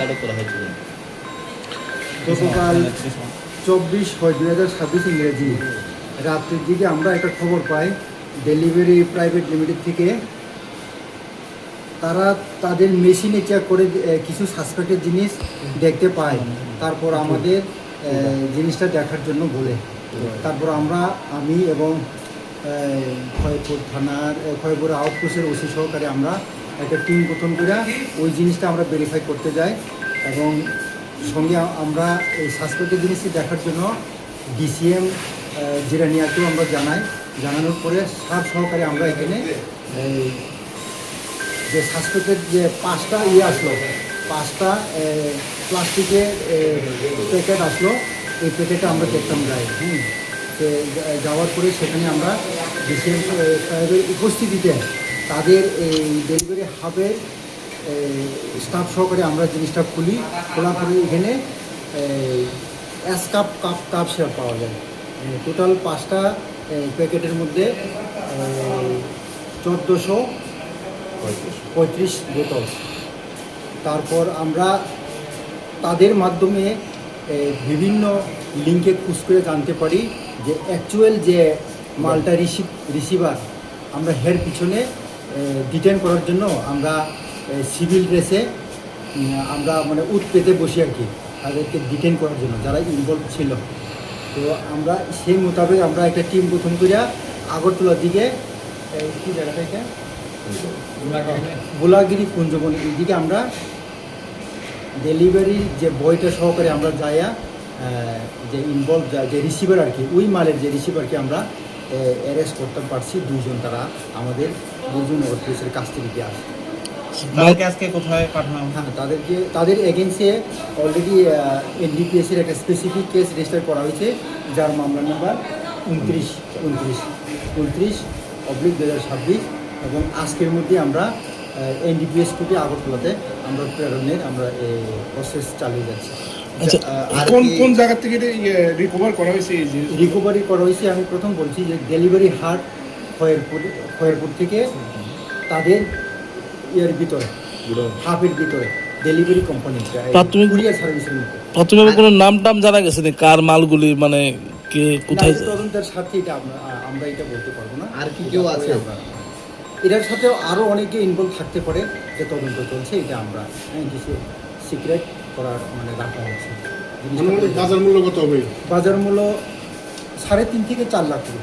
আটক করা হয়েছিল? গতকাল 24/6/2026 ইংরেজি রাত্রির দিকে আমরা একটা খবর পাই ডেলিভারি প্রাইভেট লিমিটেড থেকে। তারা তাদের মেশিনে চেক করে কিছু সাসপেক্টেড জিনিস দেখতে পায়, তারপর আমাদের জিনিসটা দেখার জন্য বলে। তারপর আমি এবং খয়পুর থানার খয়পুর আউটপোস্টের ওসি সহকারে আমরা একটা টিম গঠন করে ওই জিনিসটা আমরা ভেরিফাই করতে যাই, এবং সঙ্গে আমরা এই সাসপেক্টেড জিনিসটি দেখার জন্য ডিসিএম জিরানিয়াকেও আমরা জানানোর পরে সার সহকারে আমরা এখানে যে সাসপেক্টেড যে 5টা আসলো, 5টা প্লাস্টিকের প্যাকেট আসলো, এই প্যাকেটটা আমরা দেখতাম যাই। যাওয়ার পরে সেখানে আমরা ডিসিএম সাহেবের উপস্থিতিতে তাদের এই ডেলিভারি হাবের স্টাফ সহকারে আমরা জিনিসটা খোলার পরে এখানে কাপ সিরাপ পাওয়া যায়। টোটাল 5টা প্যাকেটের মধ্যে 1435 বোতল। তারপর আমরা তাদের মাধ্যমে বিভিন্ন লিঙ্কে খুঁজ করে জানতে পারি যে অ্যাকচুয়াল যে মালটা রিসিভার আমরা হের পিছনে ডিটেন করার জন্য আমরা সিভিল ড্রেসে আমরা মানে পেতে বসি আর কি, তাদেরকে ডিটেন করার জন্য যারা ইনভলভ ছিল। তো আমরা সেই মোতাবেক আমরা একটা টিম গঠন করিয়া আগরতলার দিকে কী জায়গাটা এটা গোলাগিরি কুঞ্জবন এইদিকে আমরা ডেলিভারির যে বইটা সহকারে আমরা যাইয়া যে ইনভলভ যে রিসিভার আর কি, ওই মালের যে রিসিভারকে আমরা অ্যারেস্ট করতে পারছি। 2 জন তারা আমাদের দুজন অফিসের কাছ থেকে আসে। তাদেরকে আজকে কোথায় পাঠানো? হ্যাঁ, তাদের এগেন্সে অলরেডি এনডিপিএসের একটা স্পেসিফিক কেস রেজিস্টার করা হয়েছে, যার মামলা নাম্বার 29/2026, এবং আজকের মধ্যে আমরা এনডিপিএস কোর্টে আগরতলাতে আমরা প্রেরণের আমরা প্রসেস চালিয়ে যাচ্ছি। আচ্ছা, কোন জায়গা থেকে রিকভার করা হয়েছে? রিকভারি করা হয়েছে আমি প্রথম বলছি যে ডেলিভারি হাট খয়েরপুর থেকে তাদের ভিতরে হাবের ভিতরে ডেলিভারি কোম্পানি কুরিয়ার সার্ভিসের মধ্যে। প্রাথমিক কোনো নাম টাম জানা গেছে না কার মালগুলি, মানে কে কোথায়? তদন্তের স্বার্থে এটা আমরা এটা বলতে পারবো না। আর কি কেউ আছে? এটার সাথে আরও অনেকে ইনভলভ থাকতে পারে, যে তদন্ত চলছে, এটা আমরা কিছু সিক্রেট করার মানে রাখা হচ্ছে। বাজার মূল্য কত হবে? বাজার মূল্য 3.5 থেকে 4 লাখ টাকা।